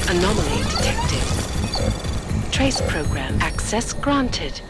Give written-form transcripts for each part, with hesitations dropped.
Anomaly detected. Trace program access granted.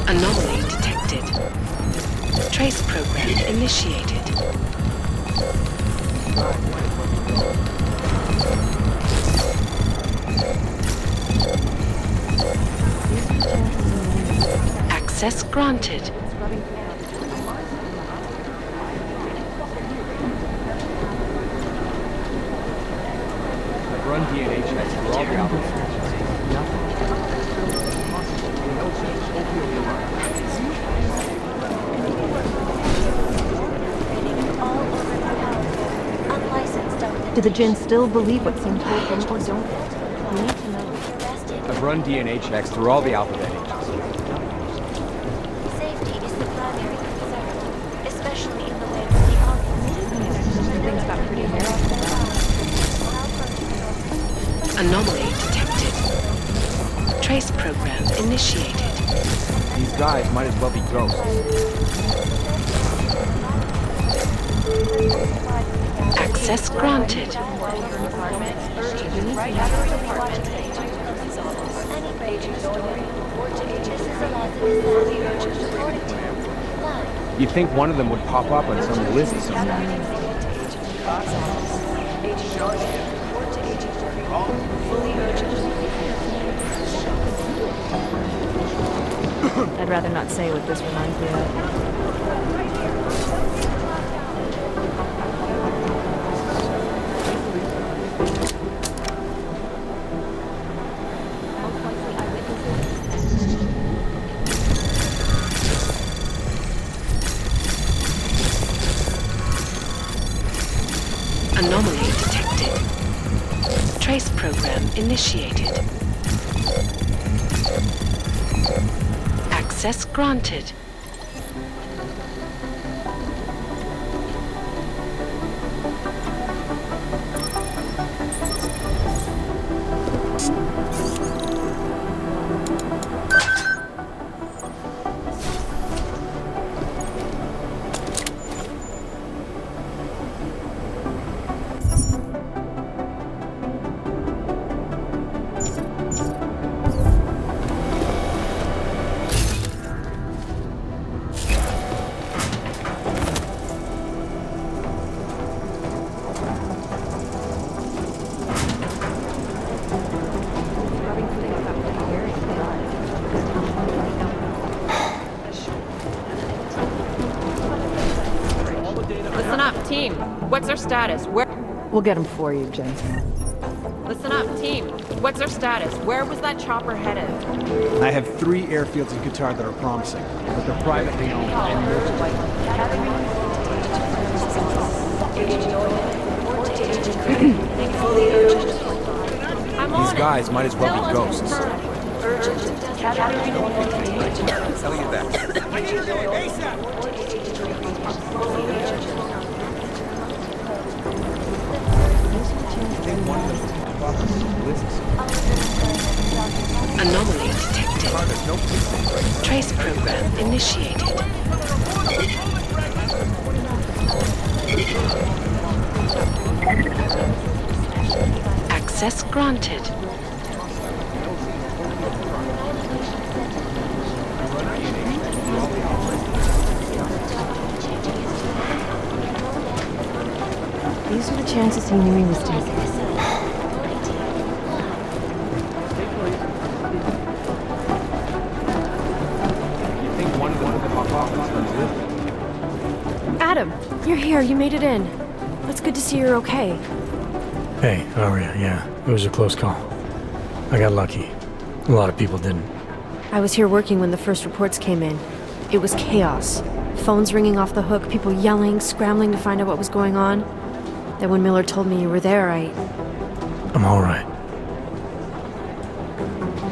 Anomaly detected. Trace program initiated. Access granted. Run DNA checks for all the applications. Nothing. Do the Jinn still believe what's being told them, or don't they? We need to know. I've run DNA checks through all the alphabet agencies. Safety is the primary concern, especially in the wake of the August. Things got pretty hairy. Anomaly detected. Trace program initiated. These guys might as well be ghosts. Access granted. You'd think one of them would pop up on some list somewhere. I'd rather not say what this reminds me of. Anomaly detected. Trace program initiated. Access granted. Listen up, team. What's their status? Where? We'll get them for you, Jen. Listen up, team. What's their status? Where was that chopper headed? I have 3 airfields in Qatar that are promising, but they're privately owned and These guys might as well be ghosts. Tell you that. List There's no precinct right now. Trace program initiated. Access granted. These are the chances he knew he was taking. You think one of them pop off and some lists? Adam, you're here. You made it in. It's good to see you're okay. Hey, how are you? Yeah, it was a close call. I got lucky. A lot of people didn't. I was here working when the first reports came in. It was chaos. Phones ringing off the hook, people yelling, scrambling to find out what was going on. Then when Miller told me you were there, I'm all right.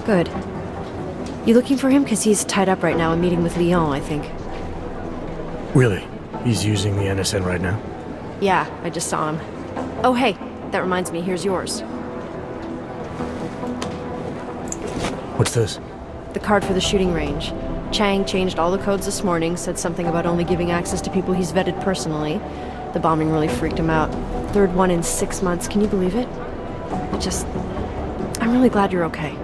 Good. You looking for him? Because he's tied up right now and meeting with Lyon, I think. Really? He's using the NSN right now? Yeah, I just saw him. Oh, hey, that reminds me, here's yours. What's this? The card for the shooting range. Chang changed all the codes this morning, said something about only giving access to people he's vetted personally. The bombing really freaked him out. Third one in 6 months, can you believe it? I'm really glad you're okay.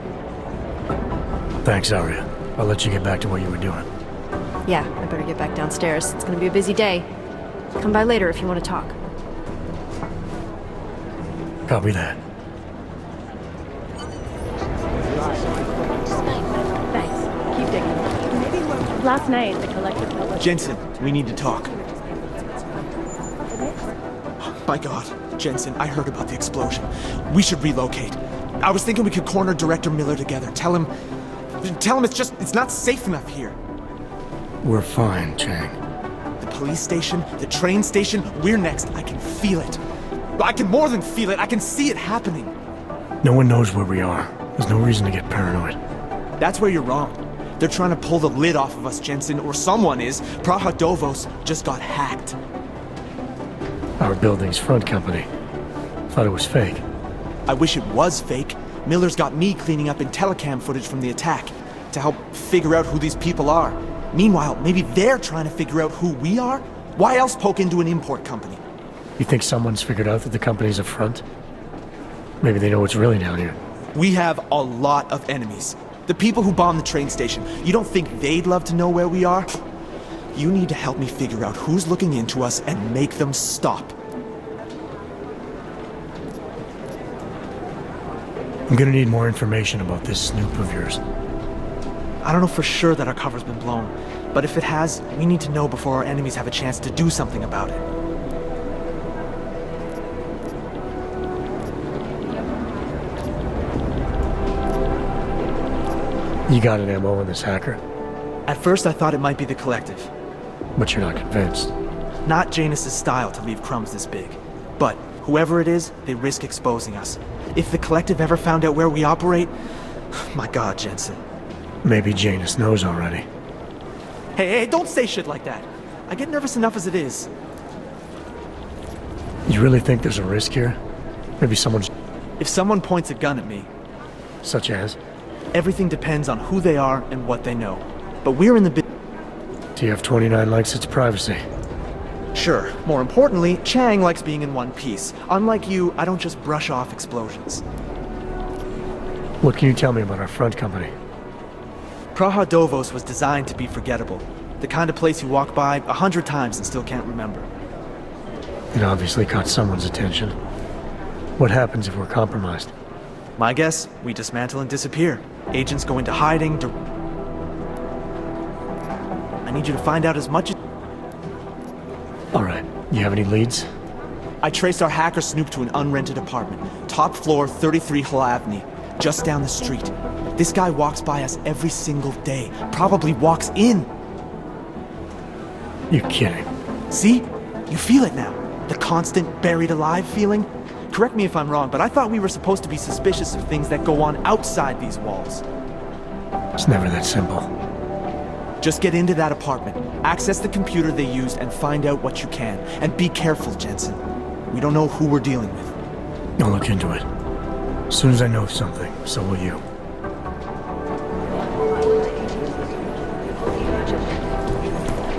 Thanks, Arya. I'll let you get back to what you were doing. Yeah, I better get back downstairs. It's gonna be a busy day. Come by later if you want to talk. Copy that. Thanks. Keep digging. Last night, the collective published... Jensen, we need to talk. My God, Jensen, I heard about the explosion. We should relocate. I was thinking we could corner Director Miller together. Tell him it's not safe enough here. We're fine, Chang. The police station, the train station, we're next. I can feel it. I can more than feel it. I can see it happening. No one knows where we are. There's no reason to get paranoid. That's where you're wrong. They're trying to pull the lid off of us, Jensen, or someone is. Praha Dovos just got hacked. Our building's front company. Thought it was fake. I wish it was fake. Miller's got me cleaning up IntelliCam footage from the attack to help figure out who these people are. Meanwhile, maybe they're trying to figure out who we are? Why else poke into an import company? You think someone's figured out that the company's a front? Maybe they know what's really down here. We have a lot of enemies. The people who bombed the train station. You don't think they'd love to know where we are? You need to help me figure out who's looking into us and make them stop. I'm gonna need more information about this snoop of yours. I don't know for sure that our cover's been blown, but if it has, we need to know before our enemies have a chance to do something about it. You got an MO on this hacker, At first I thought it might be the Collective. but you're not convinced. Not Janus's style to leave crumbs this big. But whoever it is, they risk exposing us. If the Collective ever found out where we operate... My God, Jensen. Maybe Janus knows already. Hey, don't say shit like that. I get nervous enough as it is. You really think there's a risk here? Maybe someone's... If someone points a gun at me, such as? everything depends on who they are and what they know. But we're in the TF-29 likes its privacy. Sure. More importantly, Chang likes being in one piece. Unlike you, I don't just brush off explosions. What can you tell me about our front company? Praha Dovos was designed to be forgettable. The kind of place you walk by 100 times and still can't remember. It obviously caught someone's attention. What happens if we're compromised? My guess, we dismantle and disappear. Agents go into hiding. I need you to find out as much as... All right. You have any leads? I traced our hacker snoop to an unrented apartment. Top floor, 33 Halavni. Just down the street. This guy walks by us every single day. Probably walks in. You're kidding. See? You feel it now. The constant buried alive feeling. Correct me if I'm wrong, but I thought we were supposed to be suspicious of things that go on outside these walls. It's never that simple. Just get into that apartment, access the computer they used, and find out what you can. And be careful, Jensen. We don't know who we're dealing with. I'll look into it. As soon as I know something, so will you.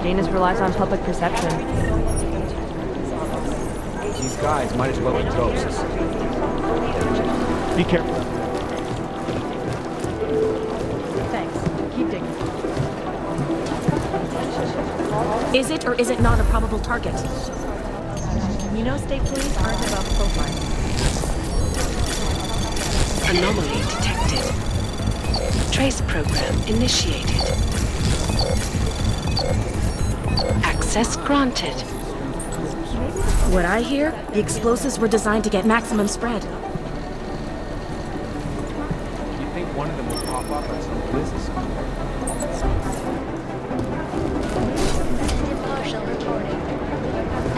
Janus relies on public perception. These guys might as well be ghosts. Be careful. Thanks. Keep digging. Is it or is it not a probable target? You know state police aren't above profiling. Anomaly detected. Trace program initiated. Access granted. What I hear, the explosives were designed to get maximum spread. You think one of them will pop up on some list somewhere? Impartial reporting.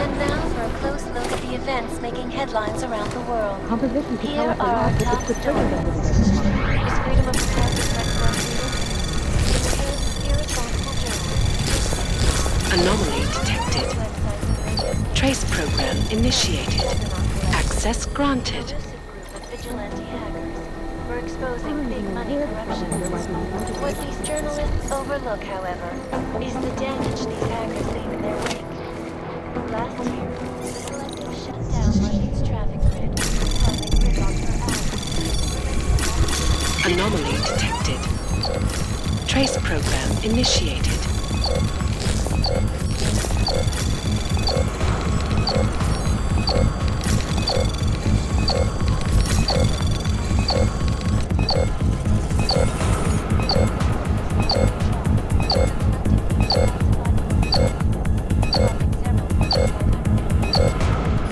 And now for a close look at the events making headlines around the world. Composition to Here tell us a are lot, our but top it's the trigger that stories. was Is freedom of the press a threat to our freedom? In the case of irresponsible journalists. Anomaly detected. Websites Trace program initiated. Access granted. elusive group of vigilante hackers for exposing big money corruption. What these journalists overlook, however, is the damage these hackers leave in their wake. Last year, the collective shut down London's traffic grid, causing gridlock for hours. Anomaly detected. Trace program initiated.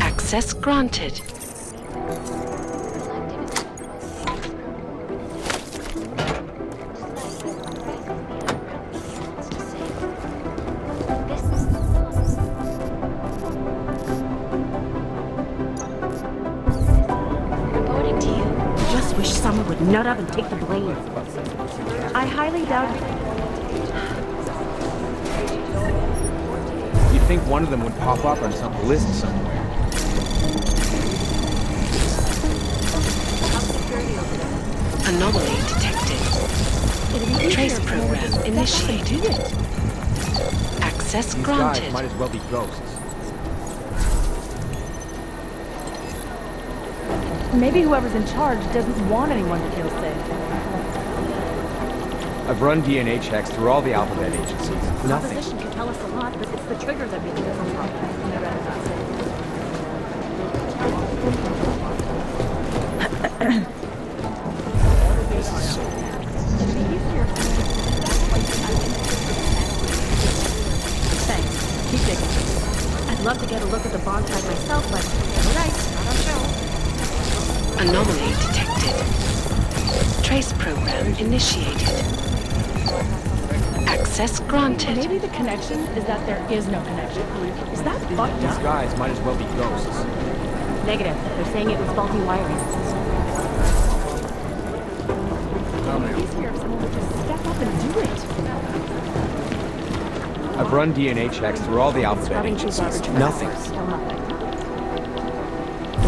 Access granted. Reporting to you. Just wish someone would nut up and take the blame. I highly doubt it. You think one of them would pop up on some list somewhere? Anomaly detected. Trace program initiated. Access These granted. guys might as well be ghosts. Maybe whoever's in charge doesn't want anyone to feel safe. I've run DNA checks through all the alphabet agencies. Nothing. Composition can tell us a lot, but it's the trigger that makes it a problem. I'd rather not say. Thanks. Keep digging. I'd love to get a look at the bond side myself, but alright, not our show. Anomaly detected. Trace program initiated. Access granted. Maybe the connection is that there is no connection. Is that fucked These up? guys might as well be ghosts. Negative. They're saying it was faulty wiring. Easier if someone would just step up and do it. I've run DNA checks through all the alphabet Scrubbing through agencies. garbage Nothing. Still nothing.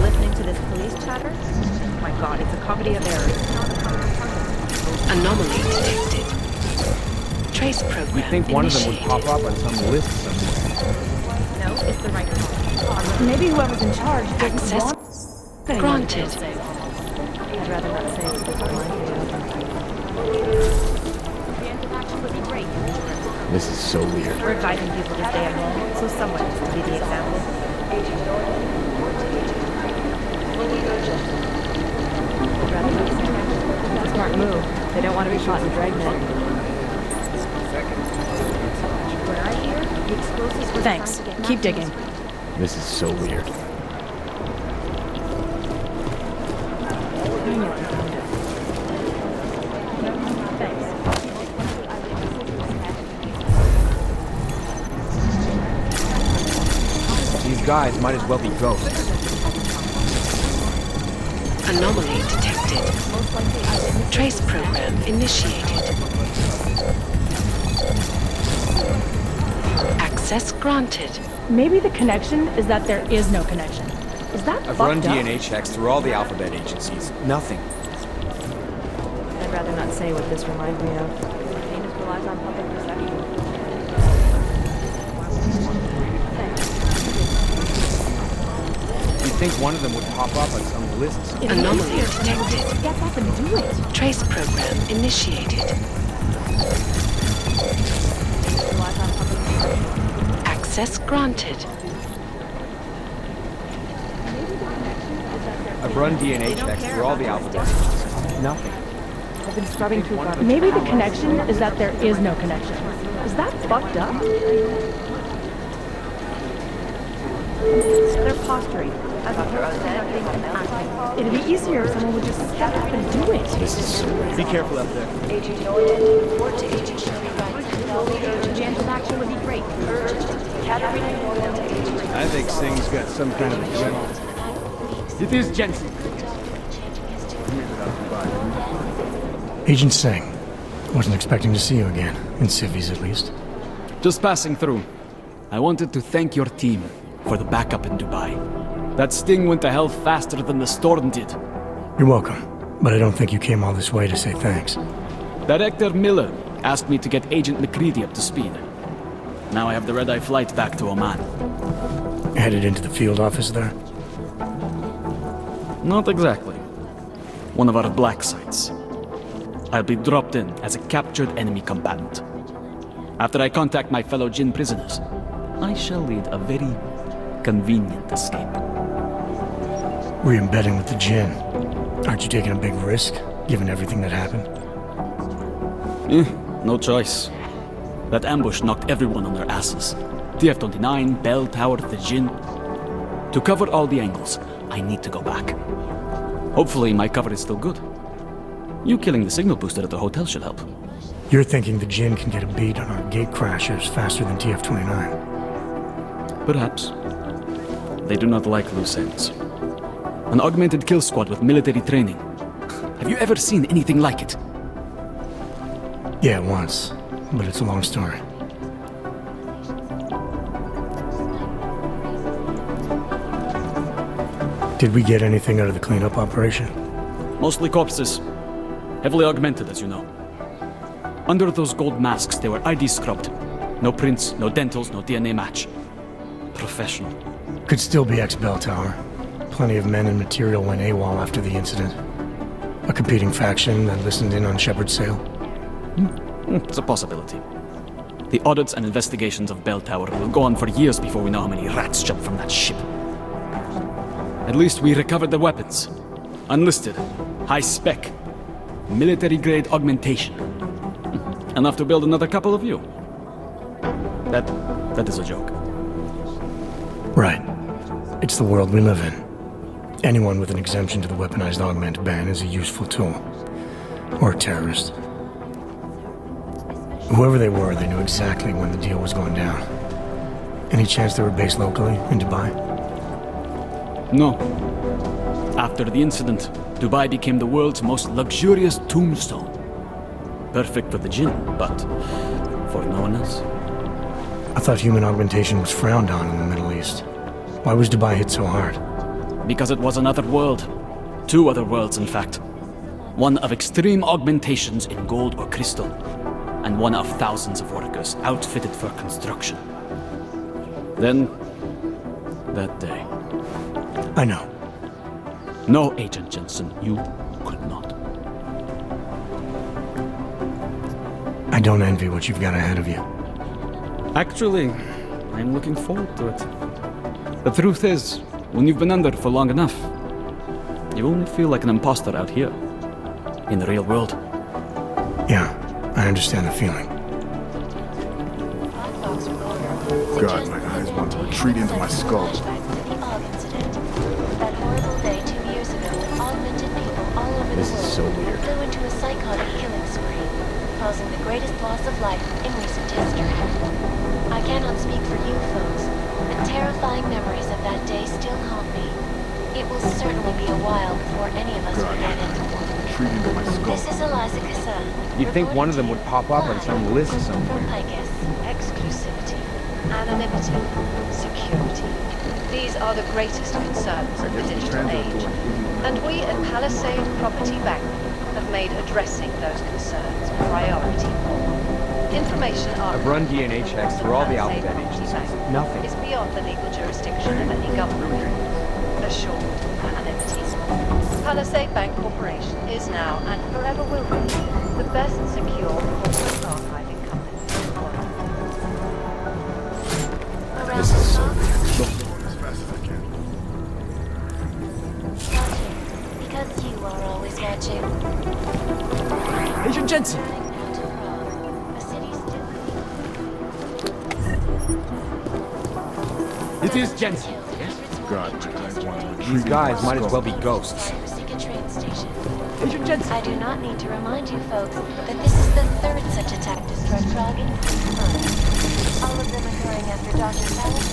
Listening to this police chatter? Oh my god, it's a comedy of errors. Anomaly detected. Trace You program think one of them would initiated. pop up on some list somewhere? No, it's the right call. Maybe whoever's in charge doesn't Access want anyone to granted. feel safe. I'd rather not say what this reminds me of. Preemptive action would be great. This is so weird. We're advising people to stay at home, so someone has to be the example. I'd rather not say. It's a smart move. They don't want to be caught in dragnet. What I hear, the explosives were Thanks. designed to get Keep maximum digging. This is so weird. These guys might as well be ghosts. Anomaly detected. Trace program initiated. Access granted. Maybe the connection is that there is no connection. Is that I've fucked run up? DNA checks through all the alphabet agencies. Nothing. I'd rather not say what this reminds me of. Janus relies on public perception. You'd think one of them would pop up on some list somewhere. Anomaly detected. Get up and do it. Trace program initiated. Access granted. I've run DNA checks through all the alphabets. Nothing. I've been scrubbing through garbage. Maybe the connection is that there is no connection. Is that fucked up? They're posturing. As opposed to nothing and acting. It'd be easier if someone would just step up and do it. This is so weird. Be careful out there. Agent Norton, report to Agent Shirley Wright. Chance of action would be great. Katarina Norton to Agent. I think Singh's got some kind of general. It is Jensen. Agent Singh. Wasn't expecting to see you again, in civvies at least. Just passing through. I wanted to thank your team for the backup in Dubai. That sting went to hell faster than the storm did. You're welcome, but I don't think you came all this way to say thanks. Director Miller asked me to get Agent McCready up to speed. Now I have the red-eye flight back to Oman. Headed into the field office there? Not exactly. One of our black sites. I'll be dropped in as a captured enemy combatant. After I contact my fellow Jinn prisoners, I shall lead a very convenient escape. Re-embedding with the Jinn. Aren't you taking a big risk, given everything that happened? No choice. That ambush knocked everyone on their asses. TF-29, Bell Tower, the Jinn. To cover all the angles, I need to go back. Hopefully my cover is still good. You killing the signal booster at the hotel should help. You're thinking the Jinn can get a beat on our gate crashers faster than TF-29. Perhaps. They do not like loose ends. An augmented kill squad with military training. Have you ever seen anything like it? Yeah, once. But it's a long story. Did we get anything out of the cleanup operation? Mostly corpses. Heavily augmented, as you know. Under those gold masks, they were ID scrubbed. No prints, no dentals, no DNA match. Professional. Could still be ex-Bell Tower. Plenty of men and material went AWOL after the incident. A competing faction that listened in on Shepard's sale. It's a possibility. The audits and investigations of Bell Tower will go on for years before we know how many rats jumped from that ship. At least we recovered the weapons. Unlisted, high-spec, military-grade augmentation. Enough to build another couple of you. That is a joke. Right. It's the world we live in. Anyone with an exemption to the weaponized augment ban is a useful tool. Or a terrorist. Whoever they were, they knew exactly when the deal was going down. Any chance they were based locally, in Dubai? No. After the incident, Dubai became the world's most luxurious tombstone. Perfect for the Jinn, but for no one else. I thought human augmentation was frowned on in the Middle East. Why was Dubai hit so hard? Because it was another world. Two other worlds, in fact. One of extreme augmentations in gold or crystal, and one of thousands of workers outfitted for construction. Then, that day. I know. No, Agent Jensen, you could not. I don't envy what you've got ahead of you. Actually, I'm looking forward to it. The truth is, when you've been under for long enough, you only feel like an imposter out here, in the real world. Yeah, I understand the feeling. God, my eyes want to retreat into my skull. That horrible day 2 years ago when augmented people all over the world flew into a psychotic killing spree, causing the greatest loss of life in recent history. I cannot speak for you folks, but terrifying memories of that day still haunt me. It will certainly be a while before any of us forget it. This is Eliza Kassan. You'd think one of them would pop up on some list somewhere. Exclusivity, anonymity, security. These are the greatest concerns of the digital age, and we at Palisade Property Bank have made addressing those concerns a priority. Information on I've run DNA checks through all the alphabet agencies. Nothing. is beyond the legal jurisdiction of any government. Assured anonymity. Palisade Bank Corporation is now and forever will be the best secure corporate archiving company in the world. This is so weird. Look, I'm going as fast as I can. Because you are always watching. Agent Jensen! It is Jensen. Yes? God, my eyes want to These guys might as well be ghosts. Agent Jensen! I do not need to remind you folks that this is the third such attack to Frog in 6 months. All of them occurring after Dr. Alice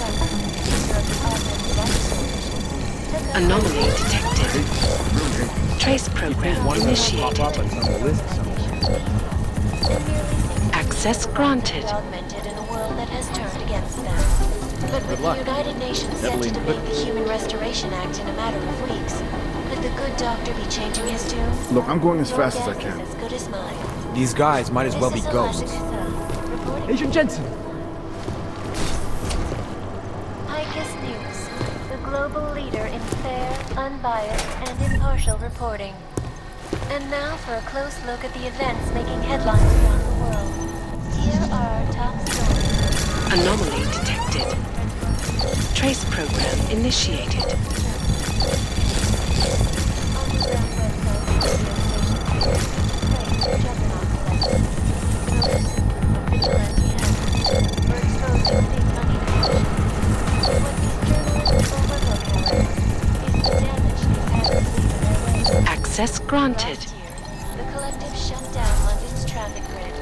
Anomaly detected. Trace program initiated. Access granted. Augmented in a world that has turned against them. But with the United Nations set to debate the Human Restoration Act in a matter of weeks, could the good doctor be changing his tune? Look, I'm going as fast as I can. As good as mine. These guys might as well be ghosts. Agent Jensen! Picus News, the global leader in fair, unbiased, and impartial reporting. And now for a close look at the events making headlines around the world. Here are our top stories. Anomaly detected. Trace program initiated. Access granted. The collective shut down London's traffic grid,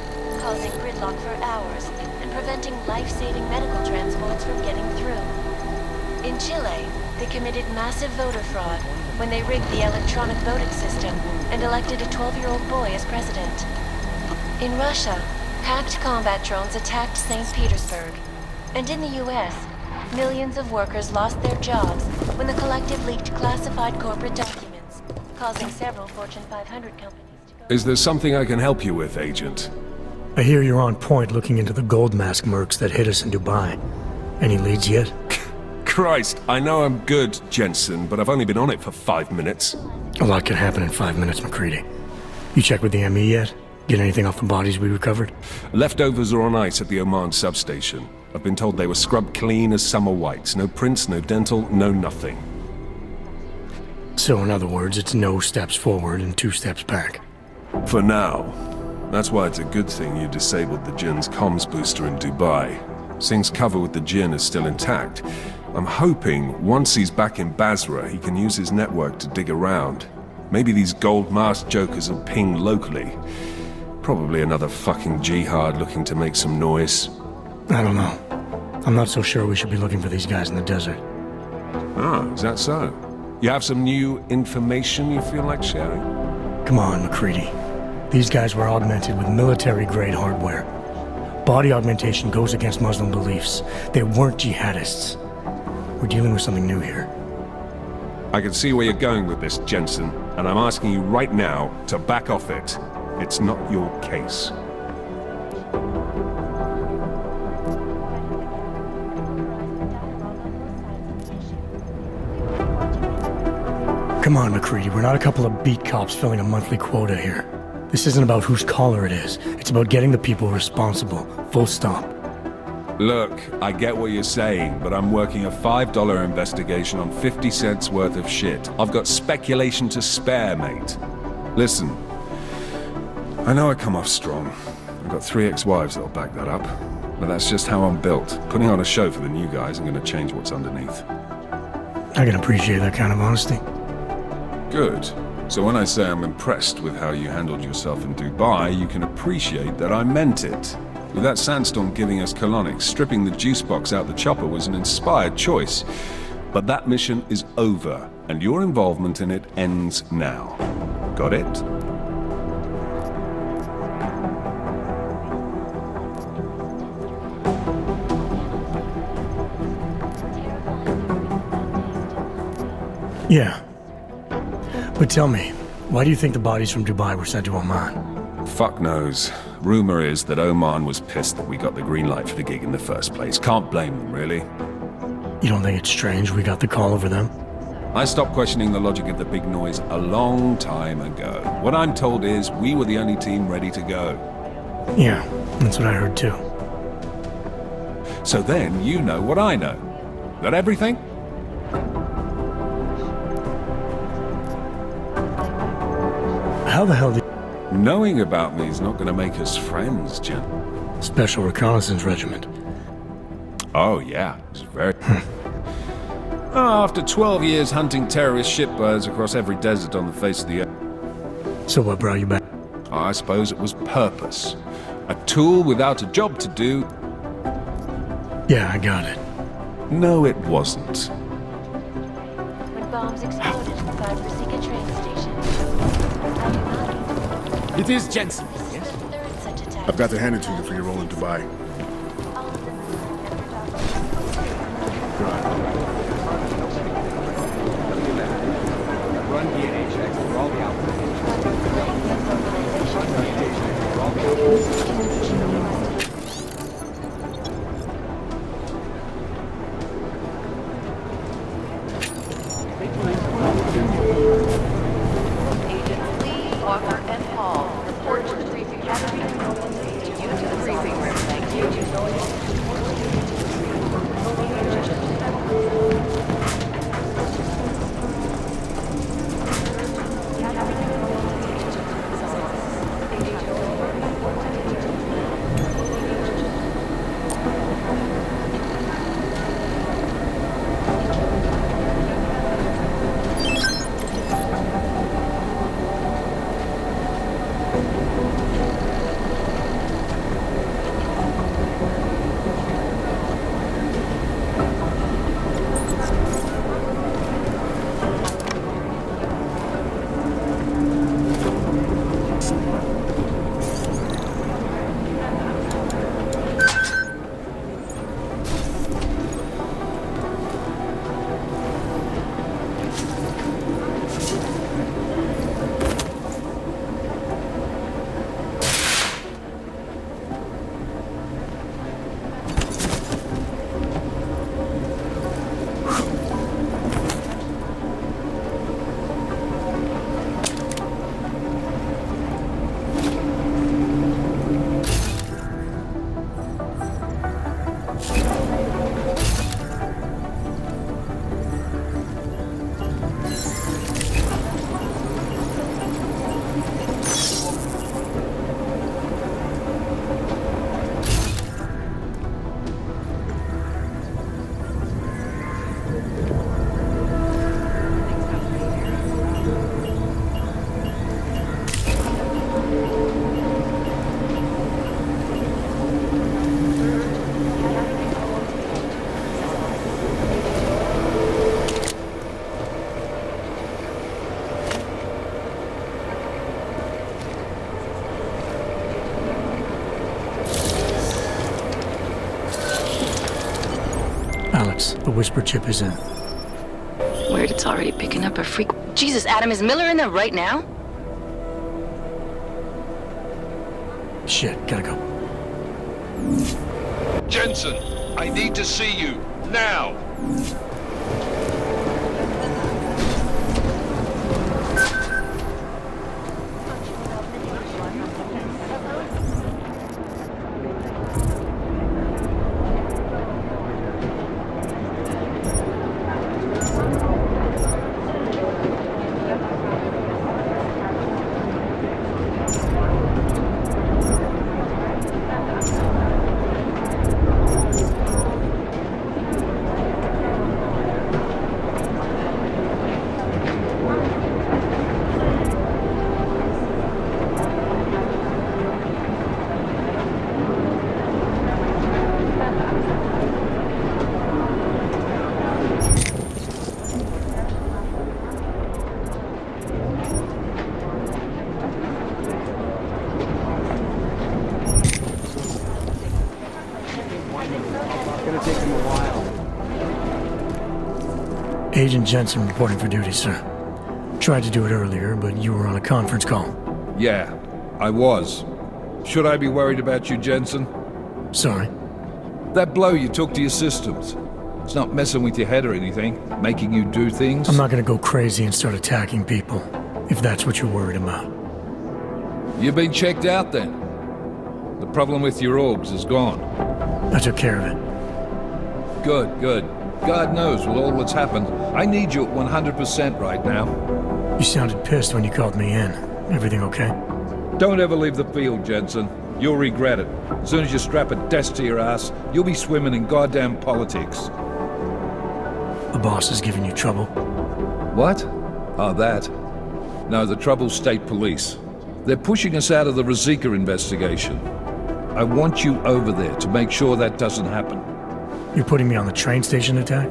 causing gridlock for hours and preventing life-saving medical transports from getting through. In Chile, they committed massive voter fraud when they rigged the electronic voting system and elected a 12-year-old boy as president. In Russia, hacked combat drones attacked St. Petersburg. And in the US, millions of workers lost their jobs when the collective leaked classified corporate documents, causing several Fortune 500 companies to go... Is there something I can help you with, Agent? I hear you're on point looking into the gold mask mercs that hit us in Dubai. Any leads yet? Christ, I know I'm good, Jensen, but I've only been on it for 5 minutes. A lot can happen in 5 minutes, McCready. You checked with the ME yet? Get anything off the bodies we recovered? Leftovers are on ice at the Oman substation. I've been told they were scrubbed clean as summer whites. No prints, no dental, no nothing. So in other words, it's no steps forward and 2 steps back. For now. That's why it's a good thing you disabled the Jinn's comms booster in Dubai. Singh's cover with the Jinn is still intact. I'm hoping once he's back in Basra, he can use his network to dig around. Maybe these gold masked jokers will ping locally. Probably another fucking jihad looking to make some noise. I don't know. I'm not so sure we should be looking for these guys in the desert. Ah, is that so? You have some new information you feel like sharing? Come on, McCready. These guys were augmented with military-grade hardware. Body augmentation goes against Muslim beliefs. They weren't jihadists. We're dealing with something new here. I can see where you're going with this, Jensen, and I'm asking you right now to back off it. It's not your case. Come on, McCready. We're not a couple of beat cops filling a monthly quota here. This isn't about whose collar it is. It's about getting the people responsible. Full stop. Look, I get what you're saying, but I'm working a $5 investigation on 50 cents worth of shit. I've got speculation to spare, mate. Listen, I know I come off strong. I've got 3 ex-wives that'll back that up. But that's just how I'm built. Putting on a show for the new guys ain't gonna change what's underneath. I can appreciate that kind of honesty. Good. So when I say I'm impressed with how you handled yourself in Dubai, you can appreciate that I meant it. With that sandstorm giving us colonics, stripping the juice box out the chopper was an inspired choice. But that mission is over, and your involvement in it ends now. Got it? Yeah. But tell me, Why do you think the bodies from Dubai were sent to Oman? Fuck knows. Rumor is that Oman was pissed that we got the green light for the gig in the first place. Can't blame them, really. You don't think it's strange we got the call over them? I stopped questioning the logic of the big noise a long time ago. What I'm told is we were the only team ready to go. Yeah, that's what I heard too. So then you know what I know. That everything? How the hell did... Knowing about me is not going to make us friends, Jim. Special Reconnaissance Regiment. Oh, yeah. It's very... After 12 years hunting terrorist shipbirds across every desert on the face of the earth. So what brought you back? I suppose it was purpose. A tool without a job to do. Yeah, I got it. No, it wasn't. When bombs exploded inside Rasika train station. It is Jensen, yes? I've got to hand it to you for your role in Dubai. Run DNA checks for all the outfits. Agents Lee, Walker, and Hall report to the briefing room. To you to the briefing room. Thank you. Alex, the whisper chip is in. Weird, it's already picking up a freak. Jesus, Adam, is Miller in there right now? Shit, gotta go. Jensen, I need to see you, now! Agent Jensen reporting for duty, sir. Tried to do it earlier, but you were on a conference call. Yeah, I was. Should I be worried about you, Jensen? Sorry. That blow you took to your systems. It's not messing with your head or anything, making you do things. I'm not gonna go crazy and start attacking people, if that's what you're worried about. You've been checked out then. The problem with your orgs is gone. I took care of it. Good, good. God knows with all that's happened, I need you at 100% right now. You sounded pissed when you called me in. Everything okay? Don't ever leave the field, Jensen. You'll regret it. As soon as you strap a desk to your ass, you'll be swimming in goddamn politics. The boss is giving you trouble? What? Oh, that. No, the trouble's state police. They're pushing us out of the Ruzicka investigation. I want you over there to make sure that doesn't happen. You're putting me on the train station attack?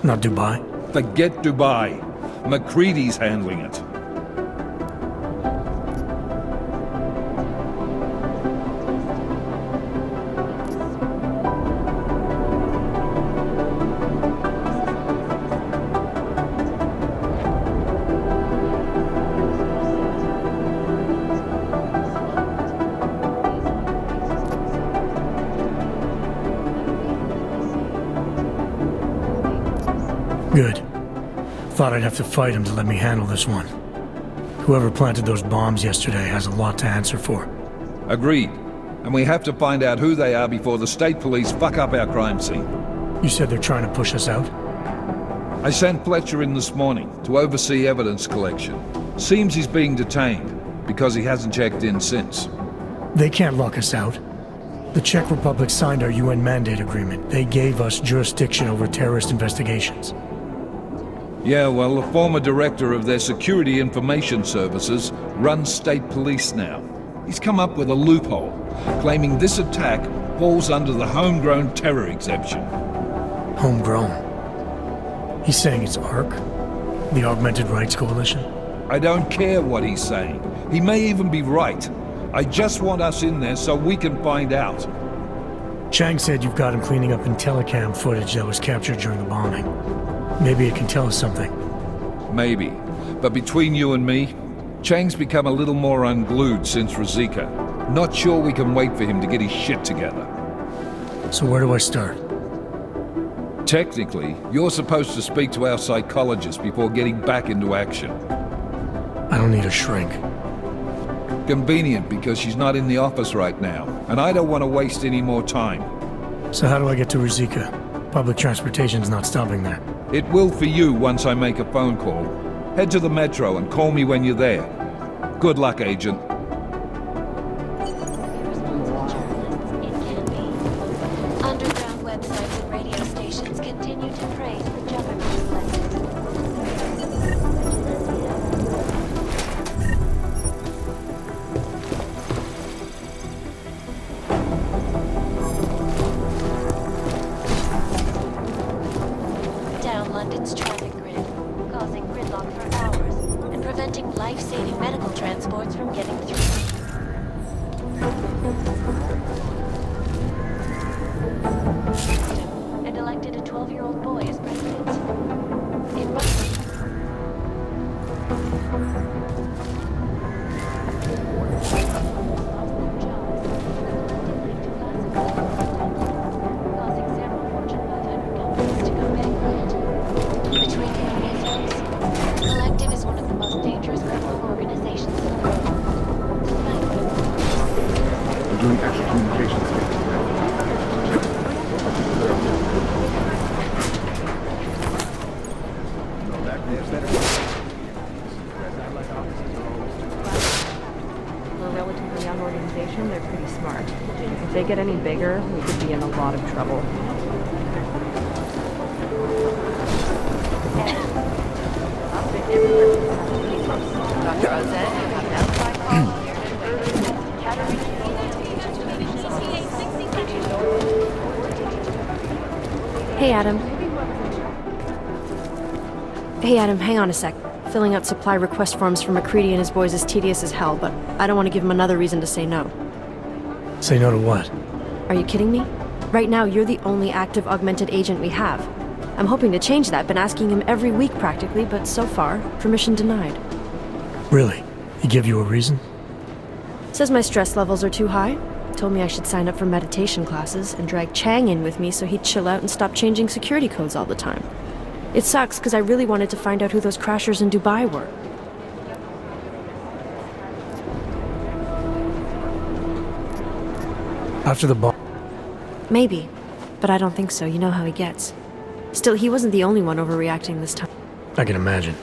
Not Dubai? Forget Dubai. McCready's handling it. Good. Thought I'd have to fight him to let me handle this one. Whoever planted those bombs yesterday has a lot to answer for. Agreed. And we have to find out who they are before the state police fuck up our crime scene. You said they're trying to push us out? I sent Fletcher in this morning to oversee evidence collection. Seems he's being detained because he hasn't checked in since. They can't lock us out. The Czech Republic signed our UN mandate agreement. They gave us jurisdiction over terrorist investigations. Yeah, well, the former director of their security information services runs state police now. He's come up with a loophole, claiming this attack falls under the homegrown terror exemption. Homegrown? He's saying it's ARC? The Augmented Rights Coalition? I don't care what he's saying. He may even be right. I just want us in there so we can find out. Chang said you've got him cleaning up Intellicam footage that was captured during the bombing. Maybe it can tell us something. Maybe. But between you and me, Chang's become a little more unglued since Ruzicka. Not sure we can wait for him to get his shit together. So where do I start? Technically, you're supposed to speak to our psychologist before getting back into action. I don't need a shrink. Convenient because she's not in the office right now, and I don't want to waste any more time. So how do I get to Ruzicka? Public transportation's not stopping there. It will for you once I make a phone call. Head to the metro and call me when you're there. Good luck, Agent. Underground websites and radio stations continue to praise the juggernaut legend. Down London's traffic grid, causing gridlock for hours and preventing life-saving medical transports from getting through. And elected a 12-year-old boy as president. It must be. Causing several Fortune 500 companies to go bankrupt. Between the attacks, the Collective is one of the most dangerous criminal organizations in the world. We're doing extra communications here. For a relatively young organization, they're pretty smart. If they get any bigger, we could be in a lot of trouble. Dr. Ozette, you have an outside call here Hey, Adam. Hey, Adam, hang on a sec. Filling out supply request forms for McCready and his boys is tedious as hell, but I don't want to give him another reason to say no. Say no to what? Are you kidding me? Right now, you're the only active augmented agent we have. I'm hoping to change that, been asking him every week practically, but so far, permission denied. Really? He give you a reason? Says my stress levels are too high. Told me I should sign up for meditation classes and drag Chang in with me so he'd chill out and stop changing security codes all the time. It sucks because I really wanted to find out who those crashers in Dubai were. After the bomb? Maybe, but I don't think so. You know how he gets. Still, he wasn't the only one overreacting this time. I can imagine.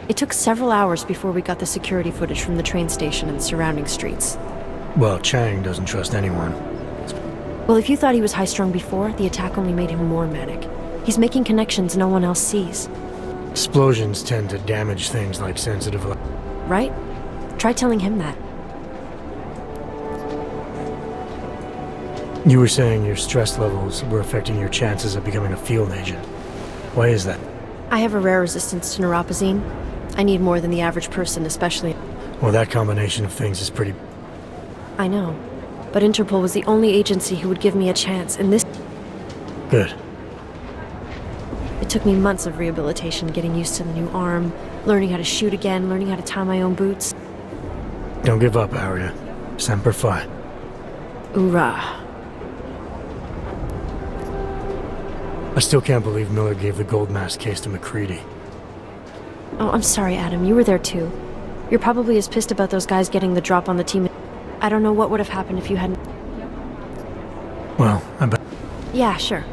It took several hours before we got the security footage from the train station and the surrounding streets. Well, Chang doesn't trust anyone. Well, if you thought he was high-strung before, the attack only made him more manic. He's making connections no one else sees. Explosions tend to damage things like sensitive... Right? Try telling him that. You were saying your stress levels were affecting your chances of becoming a field agent. Why is that? I have a rare resistance to neuropazine. I need more than the average person, especially... Well, that combination of things is pretty... I know. But Interpol was the only agency who would give me a chance, and this... Good. It took me months of rehabilitation, getting used to the new arm, learning how to shoot again, learning how to tie my own boots. Don't give up, Aria. Semper Fi. Hoorah. I still can't believe Miller gave the gold mask case to McCready. Oh, I'm sorry, Adam. You were there too. You're probably as pissed about those guys getting the drop on the team. I don't know what would have happened if you hadn't... Well, I bet... Yeah, sure.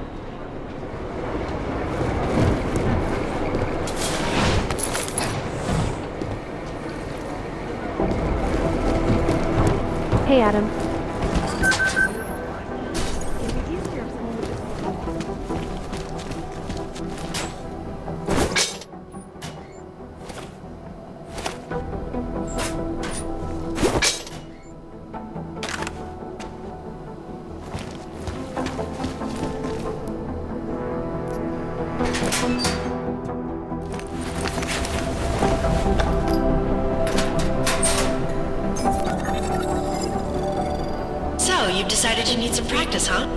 Hey, Adam. So, you've decided you need some practice, huh?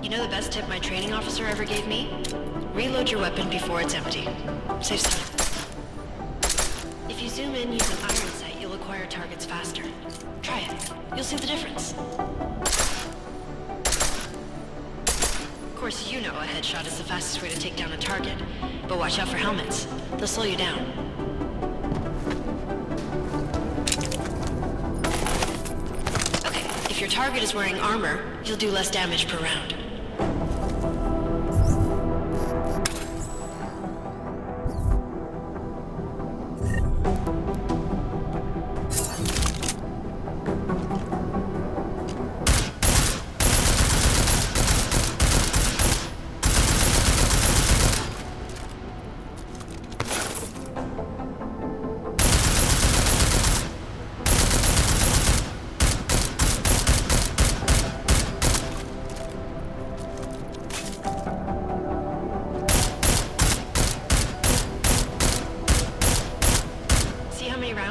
You know the best tip my training officer ever gave me? Reload your weapon before it's empty. Saves time. If you zoom in using iron sight, you'll acquire targets faster. Try it. You'll see the difference. Of course, you know a headshot is the fastest way to take down a target, but watch out for helmets. They'll slow you down. Okay, if your target is wearing armor, you'll do less damage per round.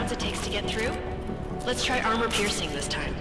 It takes to get through? Let's try armor piercing this time.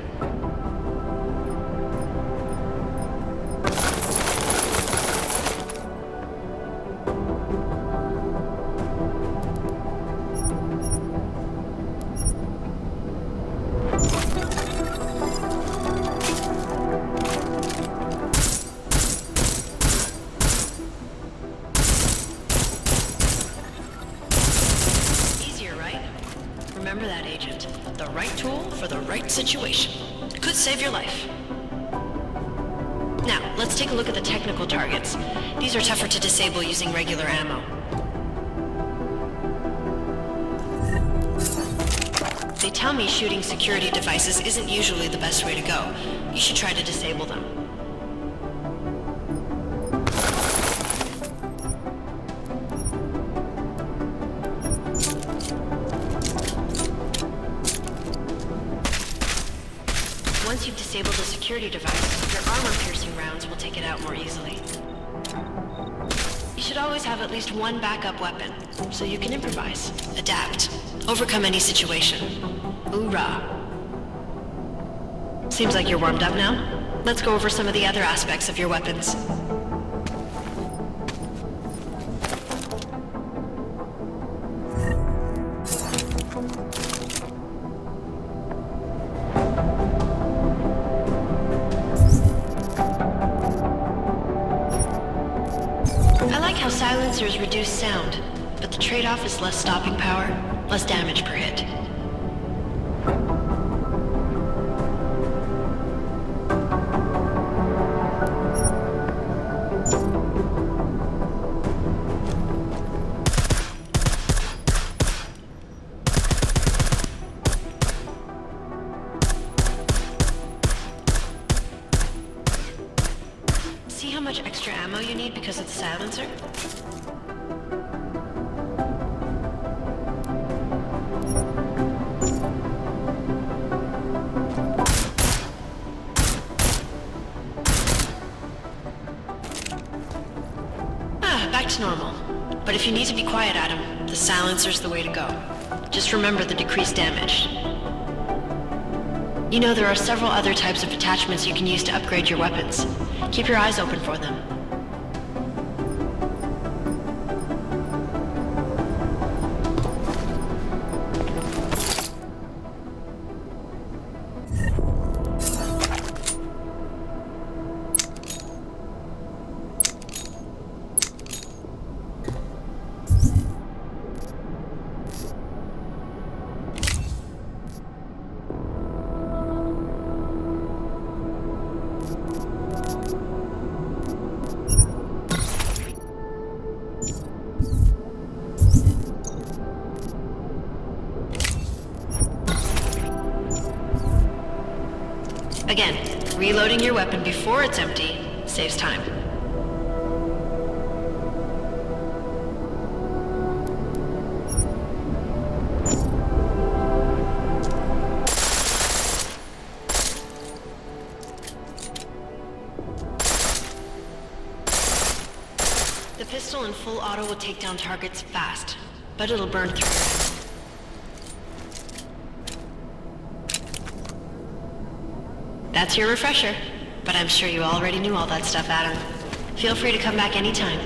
Remember that, Agent. The right tool for the right situation. Could save your life. Now, let's take a look at the technical targets. These are tougher to disable using regular ammo. They tell me shooting security devices isn't usually the best way to go. You should try to disable them. once you've disabled the security device, your armor-piercing rounds will take it out more easily. You should always have at least one backup weapon, so you can improvise, adapt, overcome any situation. Hoorah! Seems like you're warmed up now. Let's go over some of the other aspects of your weapons. I like how silencers reduce sound, but the trade-off is less stopping power, less damage per hit. See how much extra ammo you need because of the silencer? Back to normal. But if you need to be quiet, Adam, the silencer's the way to go. Just remember the decreased damage. You know, there are several other types of attachments you can use to upgrade your weapons. Keep your eyes open for them. Again, reloading your weapon before it's empty saves time. The pistol in full auto will take down targets fast, but it'll burn through. That's your refresher, but I'm sure you already knew all that stuff, Adam. Feel free to come back anytime.